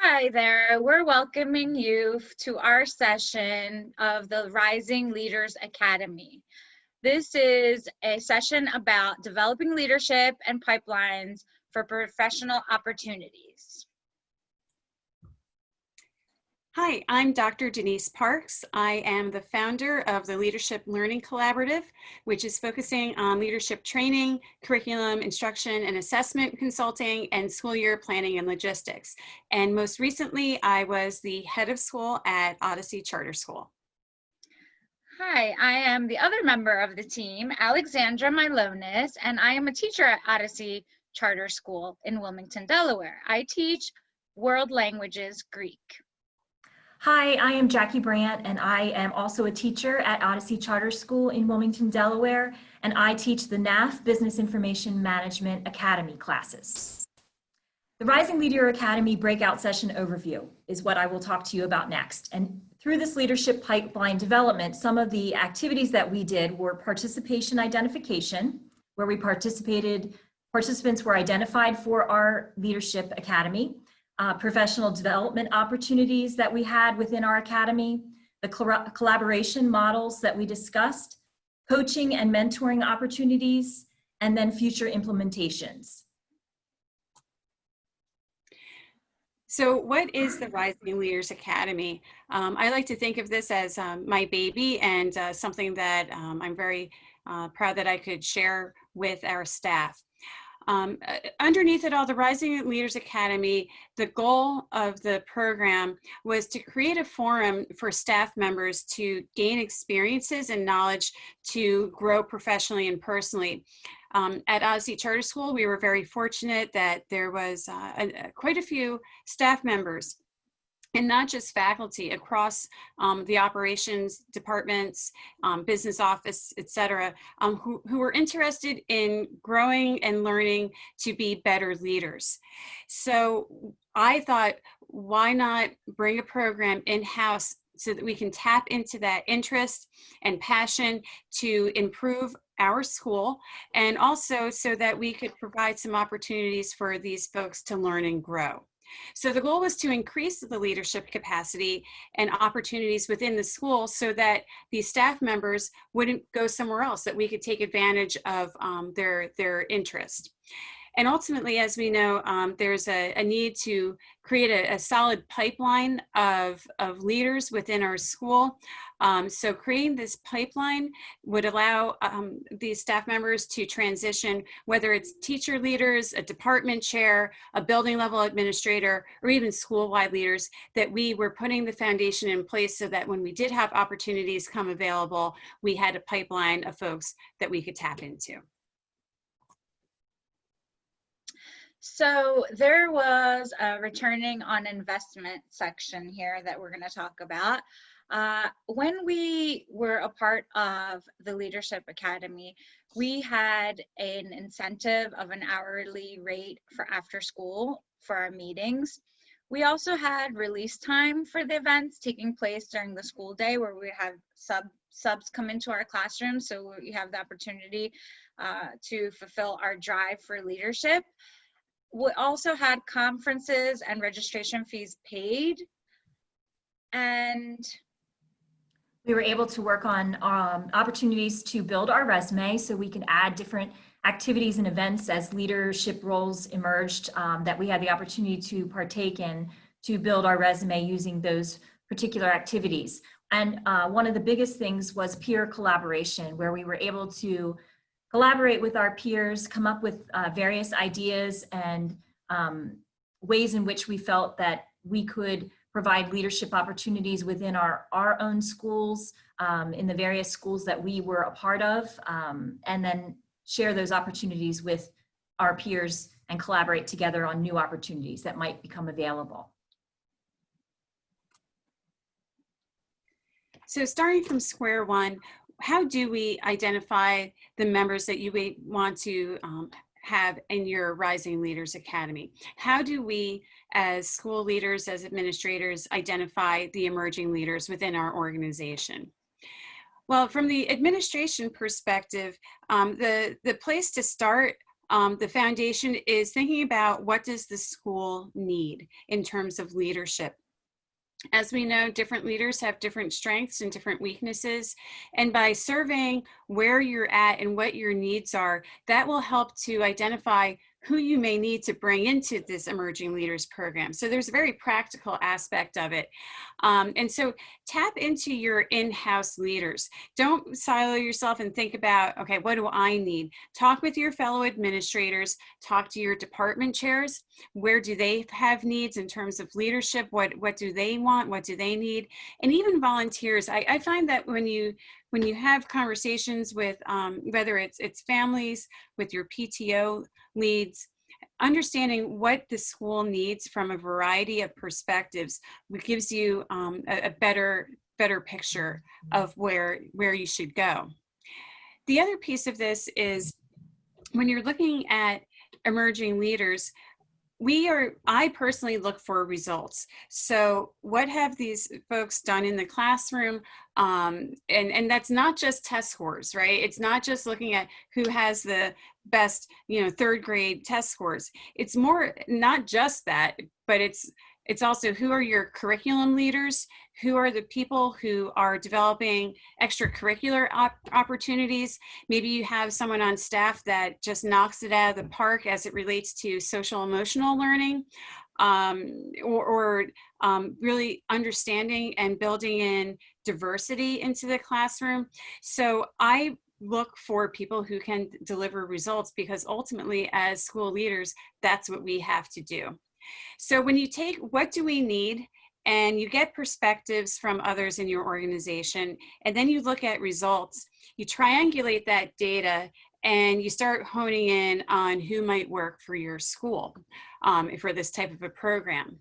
Hi there, we're welcoming you to our session of the Rising Leaders Academy. This is a session about developing leadership and pipelines for professional opportunities. Hi, I'm Dr. Denise Parks. I am the founder of the Leadership Learning Collaborative, which is focusing on leadership training, curriculum, instruction and assessment consulting, and school year planning and logistics. And most recently, I was the head of school at Odyssey Charter School. Hi, I am the other member of the team, Alexandra Milonis, and I am a teacher at Odyssey Charter School in Wilmington, Delaware. I teach world languages Greek. Hi, I am Jackie Brandt, and I am also a teacher at Odyssey Charter School in Wilmington, Delaware, and I teach the NAF Business Information Management Academy classes. The Rising Leader Academy breakout session overview is what I will talk to you about next. And through this leadership pipeline development, some of the activities that we did were participation identification, where participants were identified for our Leadership Academy. Professional development opportunities that we had within our academy, the collaboration models that we discussed, coaching and mentoring opportunities, and then future implementations. So what is the Rising Leaders Academy? I like to think of this as my baby and something that I'm very proud that I could share with our staff. Underneath it all, the Rising Leaders Academy, the goal of the program was to create a forum for staff members to gain experiences and knowledge to grow professionally and personally. At Odyssey Charter School, we were very fortunate that there was quite a few staff members, and not just faculty, across the operations departments, business office, et cetera, who were interested in growing and learning to be better leaders. So I thought, why not bring a program in-house so that we can tap into that interest and passion to improve our school, and also so that we could provide some opportunities for these folks to learn and grow. So the goal was to increase the leadership capacity and opportunities within the school so that these staff members wouldn't go somewhere else, that we could take advantage of their interest. And ultimately, as we know, there's a need to create a solid pipeline of leaders within our school. So creating this pipeline would allow these staff members to transition, whether it's teacher leaders, a department chair, a building level administrator, or even school-wide leaders, that we were putting the foundation in place so that when we did have opportunities come available, we had a pipeline of folks that we could tap into. So there was a returning on investment section here that we're going to talk about. When we were a part of the Leadership Academy, we had an incentive of an hourly rate for after school for our meetings. We also had release time for the events taking place during the school day, where we have subs come into our classroom, so we have the opportunity to fulfill our drive for leadership. We also had conferences and registration fees paid, and we were able to work on opportunities to build our resume so we can add different activities and events as leadership roles emerged that we had the opportunity to partake in to build our resume using those particular activities. And one of the biggest things was peer collaboration, where we were able to collaborate with our peers, come up with various ideas and ways in which we felt that we could provide leadership opportunities within our own schools, in the various schools that we were a part of, and then share those opportunities with our peers and collaborate together on new opportunities that might become available. So starting from square one, how do we identify the members that you want to have in your Rising Leaders Academy? How do we, as school leaders, as administrators, identify the emerging leaders within our organization? Well, from the administration perspective, the place to start the foundation is thinking about what does the school need in terms of leadership. As we know, different leaders have different strengths and different weaknesses. And by surveying where you're at and what your needs are, that will help to identify who you may need to bring into this Emerging Leaders Program. So there's a very practical aspect of it. And so tap into your in-house leaders. Don't silo yourself and think about, okay, what do I need? Talk with your fellow administrators, talk to your department chairs. Where do they have needs in terms of leadership? What do they want? What do they need? And even volunteers. I find that when you have conversations with whether it's families, with your PTO leads, understanding what the school needs from a variety of perspectives gives you a better picture of where you should go. The other piece of this is when you're looking at emerging leaders, I personally look for results. So what have these folks done in the classroom? And that's not just test scores, right? It's not just looking at who has the best, third grade test scores. It's more, not just that, but it's also who are your curriculum leaders, who are the people who are developing extracurricular opportunities. Maybe you have someone on staff that just knocks it out of the park as it relates to social emotional learning, or really understanding and building in diversity into the classroom. So I look for people who can deliver results, because ultimately as school leaders, that's what we have to do. So when you take what do we need, and you get perspectives from others in your organization, and then you look at results, you triangulate that data, and you start honing in on who might work for your school for this type of a program.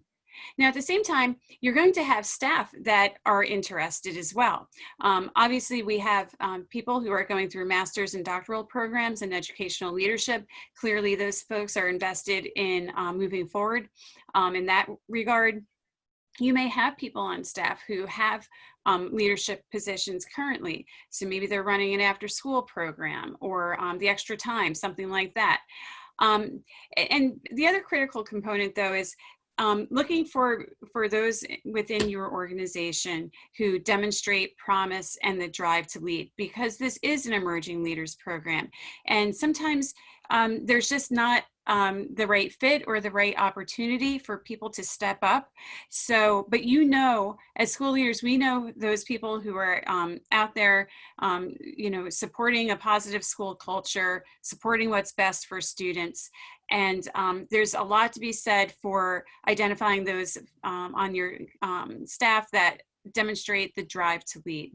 Now, at the same time, you're going to have staff that are interested as well. Obviously, we have people who are going through master's and doctoral programs in educational leadership. Clearly, those folks are invested in moving forward in that regard. You may have people on staff who have leadership positions currently. So maybe they're running an after-school program or the extra time, something like that. And the other critical component, though, is looking for those within your organization who demonstrate promise and the drive to lead, because this is an Emerging Leaders Program. And sometimes there's just not the right fit or the right opportunity for people to step up. So, but as school leaders, we know those people who are out there, supporting a positive school culture, supporting what's best for students. And there's a lot to be said for identifying those on your staff that demonstrate the drive to lead.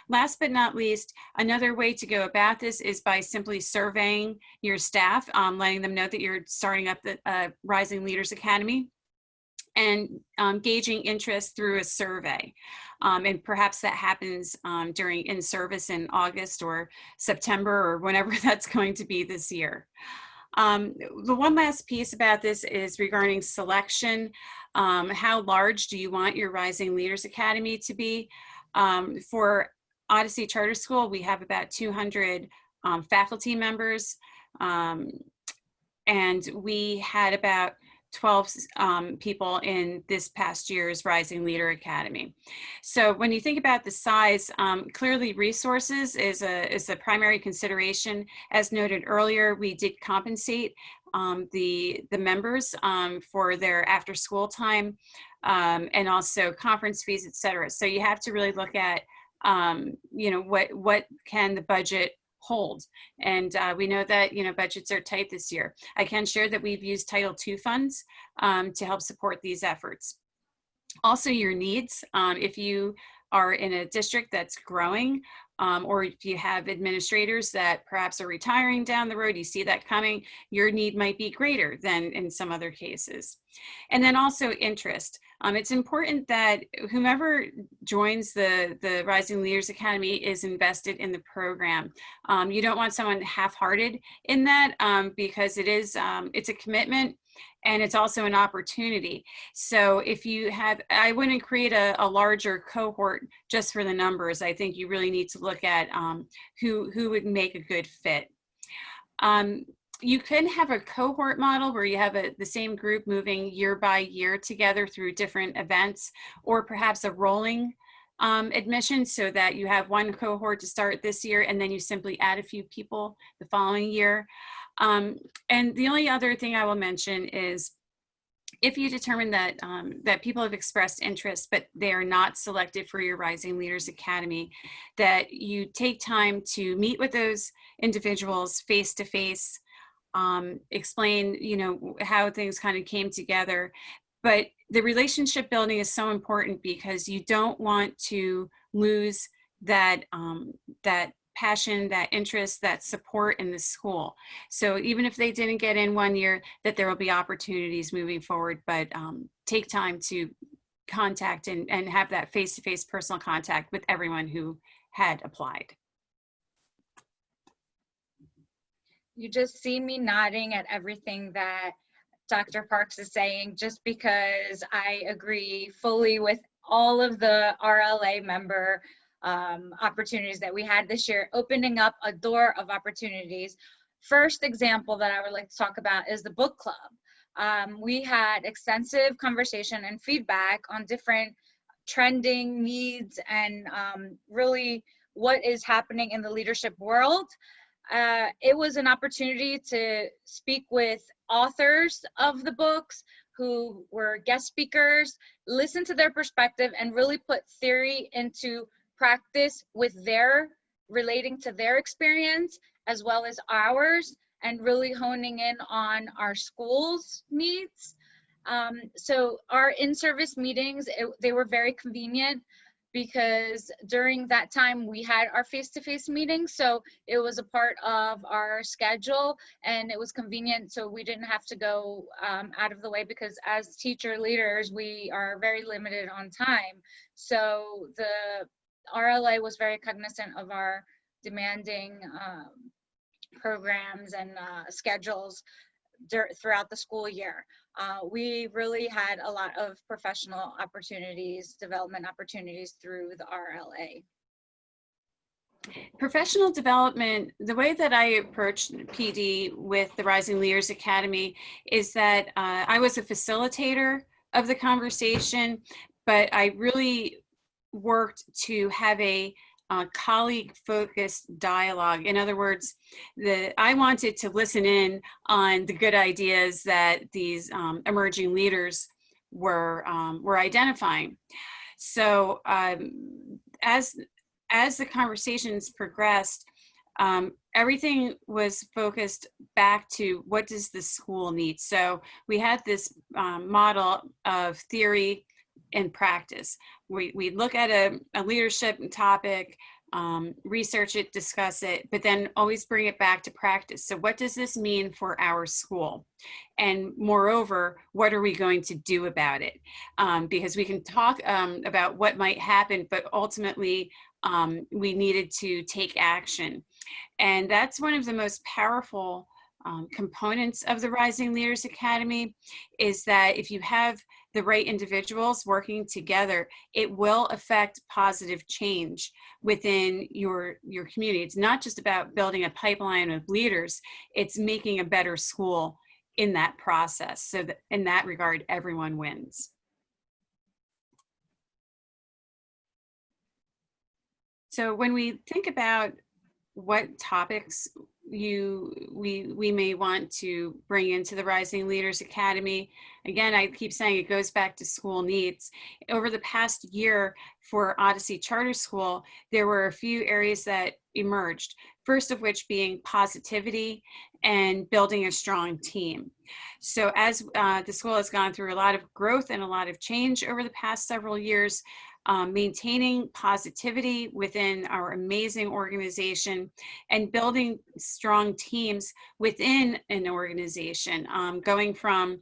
Last but not least, another way to go about this is by simply surveying your staff, letting them know that you're starting up the Rising Leaders Academy, and gauging interest through a survey. And perhaps that happens during in-service in August or September or whenever that's going to be this year. The one last piece about this is regarding selection. How large do you want your Rising Leaders Academy to be? For Odyssey Charter School, we have about 200 faculty members, and we had about 12 people in this past year's Rising Leader Academy. So when you think about the size, clearly resources is a primary consideration. As noted earlier, we did compensate the members for their after school time, and also conference fees, et cetera. So you have to really look at, what can the budget hold? And we know that, budgets are tight this year. I can share that we've used Title II funds to help support these efforts. Also, your needs. If you are in a district that's growing, or if you have administrators that perhaps are retiring down the road, you see that coming, your need might be greater than in some other cases. And then also interest. It's important that whomever joins the Rising Leaders Academy is invested in the program. You don't want someone half-hearted in that, because it's a commitment, and it's also an opportunity. So if you have, I wouldn't create a larger cohort just for the numbers. I think you really need to look at who would make a good fit. you can have a cohort model where you have the same group moving year by year together through different events, or perhaps a rolling admission, so that you have one cohort to start this year and then you simply add a few people the following year. And the only other thing I will mention is, if you determine that that people have expressed interest, but they are not selected for your Rising Leaders Academy, that you take time to meet with those individuals face to face, explain, how things kind of came together. But the relationship building is so important, because you don't want to lose that that passion, that interest, that support in the school. So even if they didn't get in one year, that there will be opportunities moving forward, but take time to contact and have that face-to-face personal contact with everyone who had applied. You just see me nodding at everything that Dr. Parks is saying, just because I agree fully with all of the RLA member opportunities that we had this year, opening up a door of opportunities. First example that I would like to talk about is the book club. We had extensive conversation and feedback on different trending needs and really what is happening in the leadership world. It was an opportunity to speak with authors of the books who were guest speakers, listen to their perspective, and really put theory into practice with relating to their experience as well as ours, and really honing in on our school's needs. So our in-service meetings, they were very convenient, because during that time we had our face-to-face meetings, so it was a part of our schedule and it was convenient, so we didn't have to go out of the way, because as teacher leaders we are very limited on time. So the RLA was very cognizant of our demanding programs and schedules throughout the school year. We really had a lot of professional opportunities, development opportunities through the RLA. Professional development, the way that I approached PD with the Rising Leaders Academy is that I was a facilitator of the conversation, but I really worked to have a colleague-focused dialogue. In other words, I wanted to listen in on the good ideas that these emerging leaders were identifying. So as the conversations progressed, everything was focused back to what does the school need. So we had this model of theory and practice. We look at a leadership topic, research it, discuss it, but then always bring it back to practice. So what does this mean for our school? And moreover, what are we going to do about it? Because we can talk about what might happen, but ultimately we needed to take action. And that's one of the most powerful components of the Rising Leaders Academy, is that if you have the right individuals working together, it will affect positive change within your community. It's not just about building a pipeline of leaders, it's making a better school in that process. So that in that regard, everyone wins. So when we think about what topics we may want to bring into the Rising Leaders Academy, again, I keep saying it goes back to school needs. Over the past year for Odyssey Charter School, there were a few areas that emerged. First of which being positivity and building a strong team. So as the school has gone through a lot of growth and a lot of change over the past several years, maintaining positivity within our amazing organization and building strong teams within an organization, going from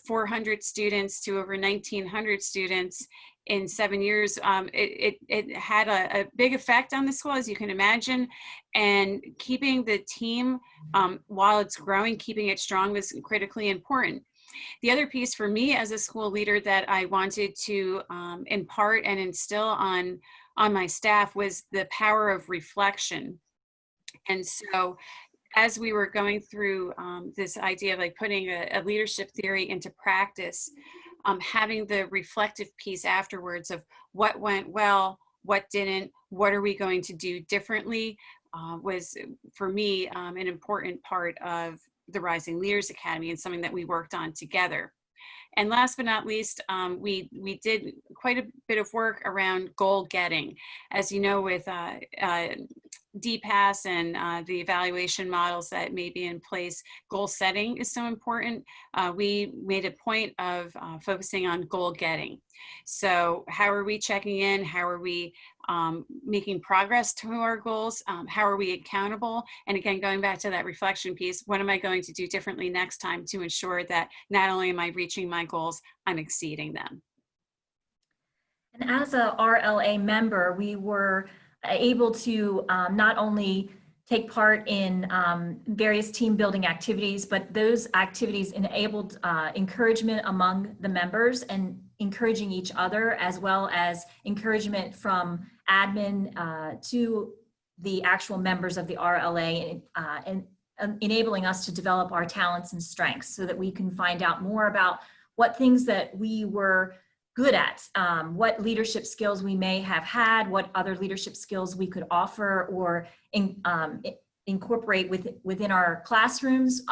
400 students to over 1,900 students in 7 years. It had a big effect on the school, as you can imagine, and keeping the team, while it's growing, keeping it strong was critically important. The other piece for me as a school leader that I wanted to impart and instill on my staff was the power of reflection. And so as we were going through this idea of like putting a leadership theory into practice, having the reflective piece afterwards of what went well, what didn't, what are we going to do differently, was for me an important part of the Rising Leaders Academy and something that we worked on together. And last but not least, we did quite a bit of work around goal getting. As you know, with DPAS and the evaluation models that may be in place, goal setting is so important. We made a point of focusing on goal getting. So how are we checking in? How are we making progress to our goals? How are we accountable? And again, going back to that reflection piece, what am I going to do differently next time to ensure that not only am I reaching my goals, I'm exceeding them? And as a RLA member, we were able to not only take part in various team building activities, but those activities enabled encouragement among the members and encouraging each other, as well as encouragement from admin to the actual members of the RLA, and enabling us to develop our talents and strengths so that we can find out more about what things that we were good at, what leadership skills we may have had, what other leadership skills we could offer or incorporate within our classrooms,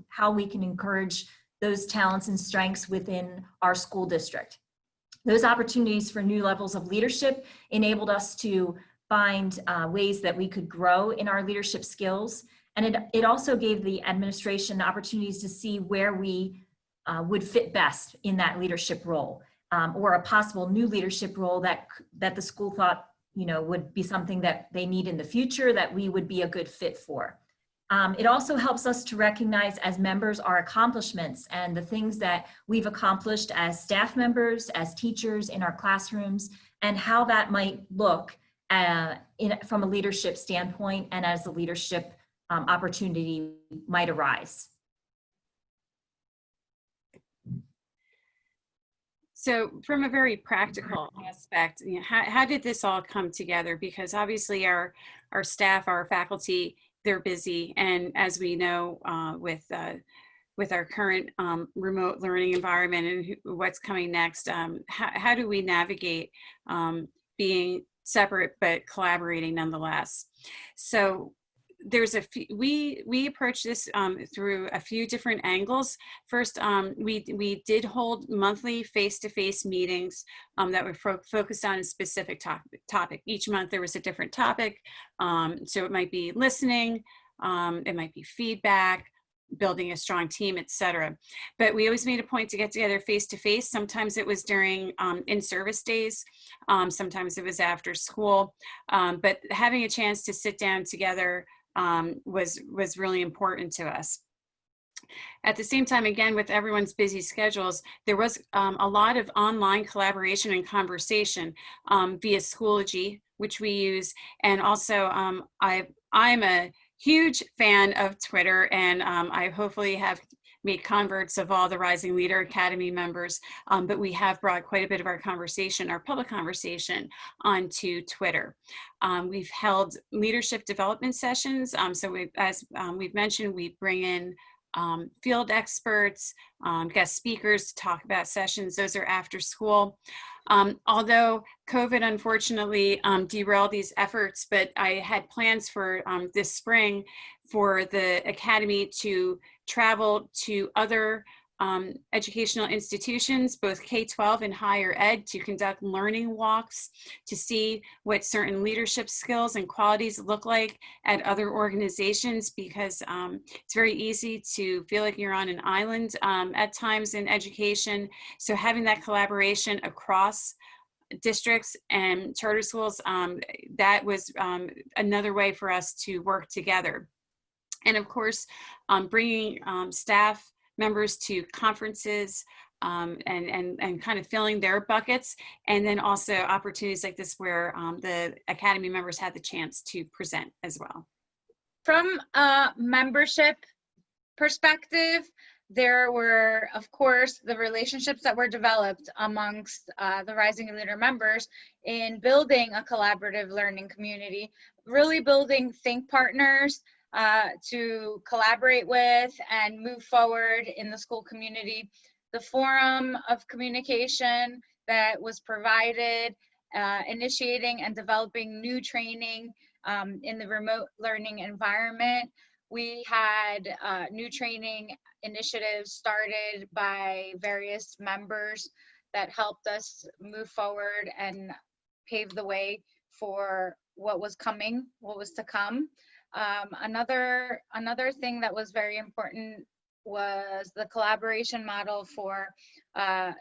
how we can encourage those talents and strengths within our school district. Those opportunities for new levels of leadership enabled us to find ways that we could grow in our leadership skills. And it also gave the administration opportunities to see where we would fit best in that leadership role. Or a possible new leadership role that the school thought, would be something that they need in the future that we would be a good fit for. It also helps us to recognize as members our accomplishments and the things that we've accomplished as staff members, as teachers in our classrooms, and how that might look from a leadership standpoint and as a leadership opportunity might arise. So from a very practical aspect, how did this all come together? Because obviously our staff, our faculty, they're busy. And as we know, with our current remote learning environment and what's coming next, how do we navigate being separate but collaborating nonetheless? So there's we approach this through a few different angles. First, we did hold monthly face-to-face meetings that were focused on a specific topic. Each month there was a different topic. So it might be listening, it might be feedback, building a strong team, etc. But we always made a point to get together face-to-face. Sometimes it was during in-service days, sometimes it was after school, but having a chance to sit down together was really important to us. At the same time, again, with everyone's busy schedules, there was a lot of online collaboration and conversation via Schoology, which we use, and also I'm a huge fan of Twitter, and I hopefully have made converts of all the Rising Leader Academy members, but we have brought quite a bit of our conversation, our public conversation, onto Twitter. We've held leadership development sessions. So as we've mentioned, we bring in field experts, guest speakers to talk about sessions. Those are after school. Although COVID unfortunately derailed these efforts, but I had plans for this spring for the Academy to travel to other educational institutions, both K-12 and higher ed, to conduct learning walks, to see what certain leadership skills and qualities look like at other organizations, because it's very easy to feel like you're on an island at times in education. So having that collaboration across districts and charter schools, that was another way for us to work together. And of course, bringing staff members to conferences and kind of filling their buckets, and then also opportunities like this where the Academy members had the chance to present as well. From a membership perspective, there were, of course, the relationships that were developed amongst the Rising Leader members in building a collaborative learning community, really building think partners to collaborate with and move forward in the school community. The forum of communication that was provided, initiating and developing new training in the remote learning environment. We had new training initiatives started by various members that helped us move forward and pave the way for what was coming, what was to come. Another thing that was very important was the collaboration model for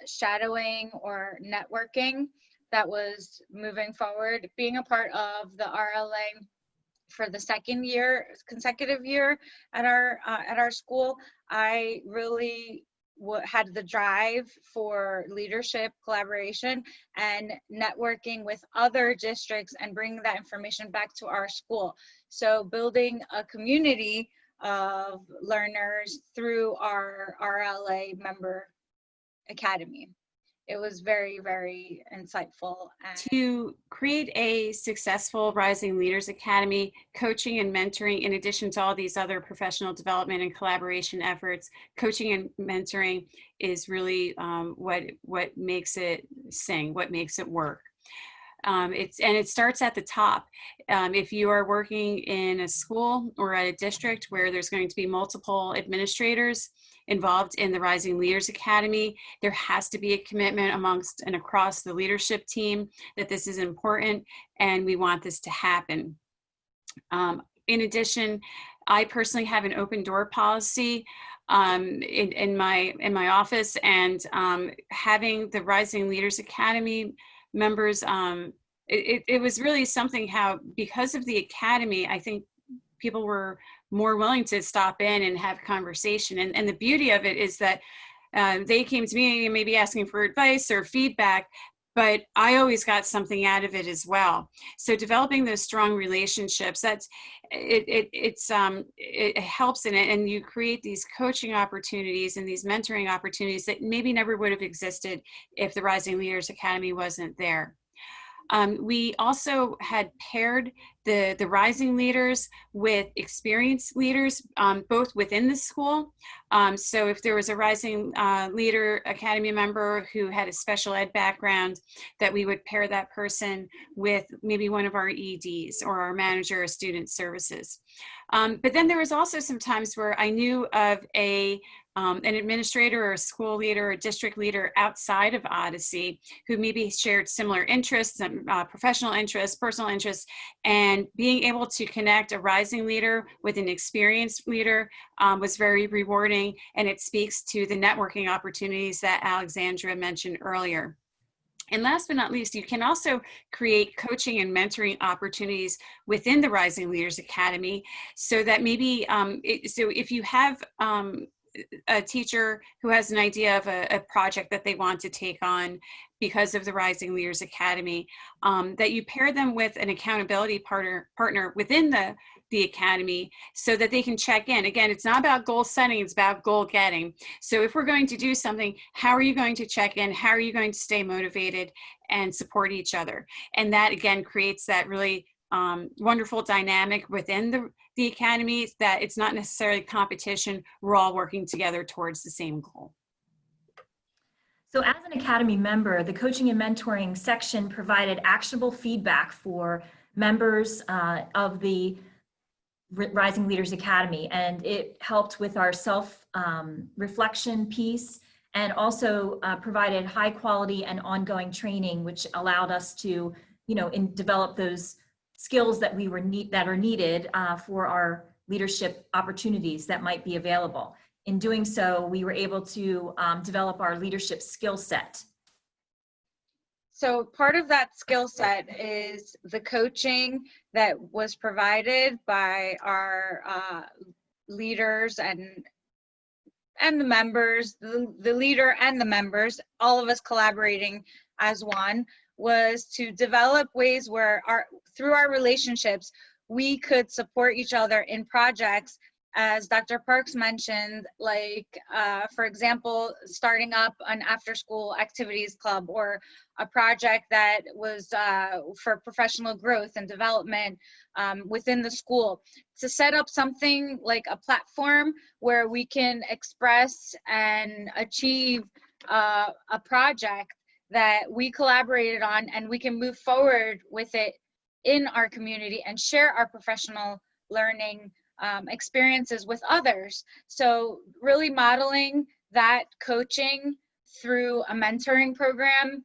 shadowing or networking that was moving forward. Being a part of the RLA for the second consecutive year at our school, I really had the drive for leadership, collaboration, and networking with other districts and bringing that information back to our school. So building a community of learners through our RLA member academy. It was very, very insightful. To create a successful Rising Leaders Academy, coaching and mentoring, in addition to all these other professional development and collaboration efforts, coaching and mentoring is really what makes it sing, what makes it work. It starts at the top. If you are working in a school or at a district where there's going to be multiple administrators involved in the Rising Leaders Academy, there has to be a commitment amongst and across the leadership team that this is important and we want this to happen. In addition, I personally have an open door policy in my office, and having the Rising Leaders Academy members, it was really something how, because of the academy, I think people were more willing to stop in and have conversation. And the beauty of it is that they came to me maybe asking for advice or feedback, but I always got something out of it as well. So developing those strong relationships, it helps in it, and you create these coaching opportunities and these mentoring opportunities that maybe never would have existed if the Rising Leaders Academy wasn't there. We also had paired the rising leaders with experienced leaders, both within the school. So if there was a Rising Leader Academy member who had a special ed background, that we would pair that person with maybe one of our EDs or our manager of student services. But then there was also some times where I knew of an administrator or a school leader or district leader outside of Odyssey who maybe shared similar interests, professional interests, personal interests, and being able to connect a rising leader with an experienced leader was very rewarding, and it speaks to the networking opportunities that Alexandra mentioned earlier. And last but not least, you can also create coaching and mentoring opportunities within the Rising Leaders Academy, so that maybe, so if you have a teacher who has an idea of a project that they want to take on because of the Rising Leaders Academy, that you pair them with an accountability partner within the academy so that they can check in. Again, it's not about goal setting, it's about goal getting. So if we're going to do something, how are you going to check in? How are you going to stay motivated and support each other? And that, again, creates that really wonderful dynamic within the academy, that it's not necessarily competition. We're all working together towards the same goal. So as an academy member, the coaching and mentoring section provided actionable feedback for members of the Rising Leaders Academy, and it helped with our self-reflection piece, and also provided high quality and ongoing training, which allowed us to, develop those skills that that are needed for our leadership opportunities that might be available. In doing so, we were able to develop our leadership skill set. So part of that skill set is the coaching that was provided by our leaders and the members, the leader and the members, all of us collaborating as one, was to develop ways where through our relationships, we could support each other in projects as Dr. Parks mentioned, like, for example, starting up an after-school activities club or a project that was for professional growth and development within the school, to set up something like a platform where we can express and achieve a project that we collaborated on, and we can move forward with it in our community and share our professional learning experiences with others. So really modeling that coaching through a mentoring program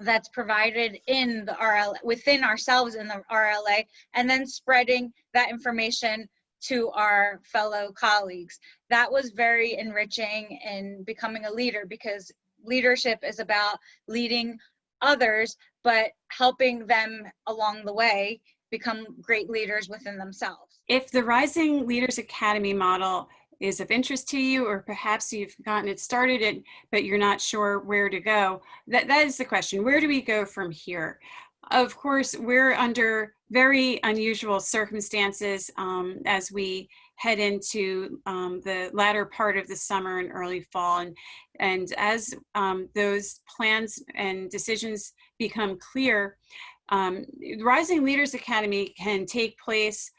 that's provided in the RLA, within ourselves in the RLA, and then spreading that information to our fellow colleagues. That was very enriching in becoming a leader, because leadership is about leading others, but helping them along the way become great leaders within themselves. If the Rising Leaders Academy model is of interest to you, or perhaps you've gotten it started, but you're not sure where to go, that is the question. Where do we go from here? Of course, we're under very unusual circumstances as we head into the latter part of the summer and early fall. And as those plans and decisions become clear, Rising Leaders Academy can take place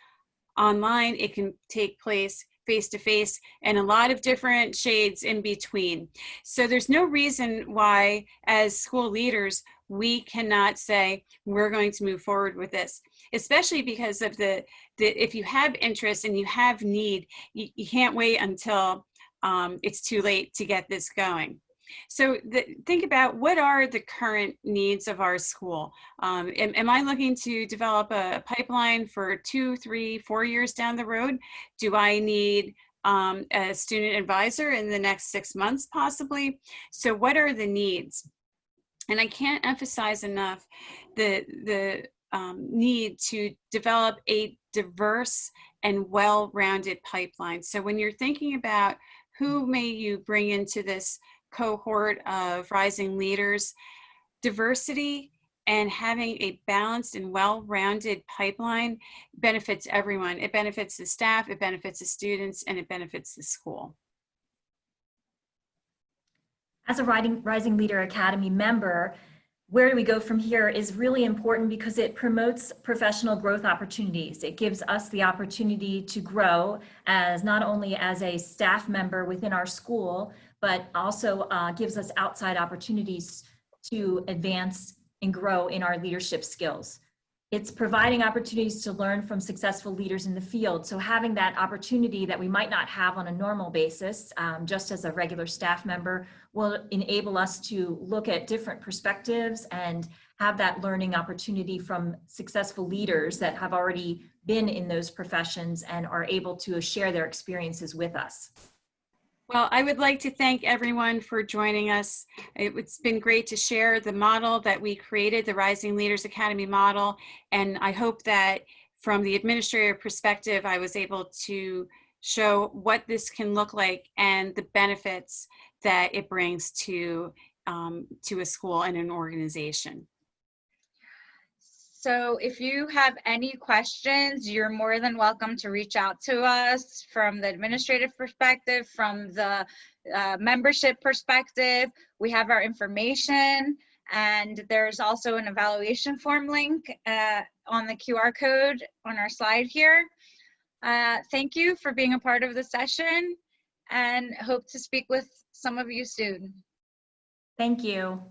online, it can take place face-to-face, and a lot of different shades in between. So there's no reason why, as school leaders, we cannot say we're going to move forward with this, especially because of the if you have interest and you have need, you can't wait until it's too late to get this going. So think about, what are the current needs of our school? Am I looking to develop a pipeline for 2, 3, 4 years down the road? Do I need a student advisor in the next 6 months possibly? So what are the needs? And I can't emphasize enough the need to develop a diverse and well-rounded pipeline. So when you're thinking about who may you bring into this cohort of rising leaders, diversity and having a balanced and well-rounded pipeline benefits everyone. It benefits the staff, it benefits the students, and it benefits the school. As a Rising Leader Academy member, where do we go from here is really important, because it promotes professional growth opportunities. It gives us the opportunity to grow as not only as a staff member within our school, but also gives us outside opportunities to advance and grow in our leadership skills. It's providing opportunities to learn from successful leaders in the field. So having that opportunity that we might not have on a normal basis, just as a regular staff member, will enable us to look at different perspectives and have that learning opportunity from successful leaders that have already been in those professions and are able to share their experiences with us. Well, I would like to thank everyone for joining us. It's been great to share the model that we created, the Rising Leaders Academy model, and I hope that from the administrator perspective, I was able to show what this can look like and the benefits that it brings to a school and an organization. So if you have any questions, you're more than welcome to reach out to us from the administrative perspective, from the membership perspective. We have our information, and there's also an evaluation form link on the QR code on our slide here. Thank you for being a part of the session, and hope to speak with some of you soon. Thank you.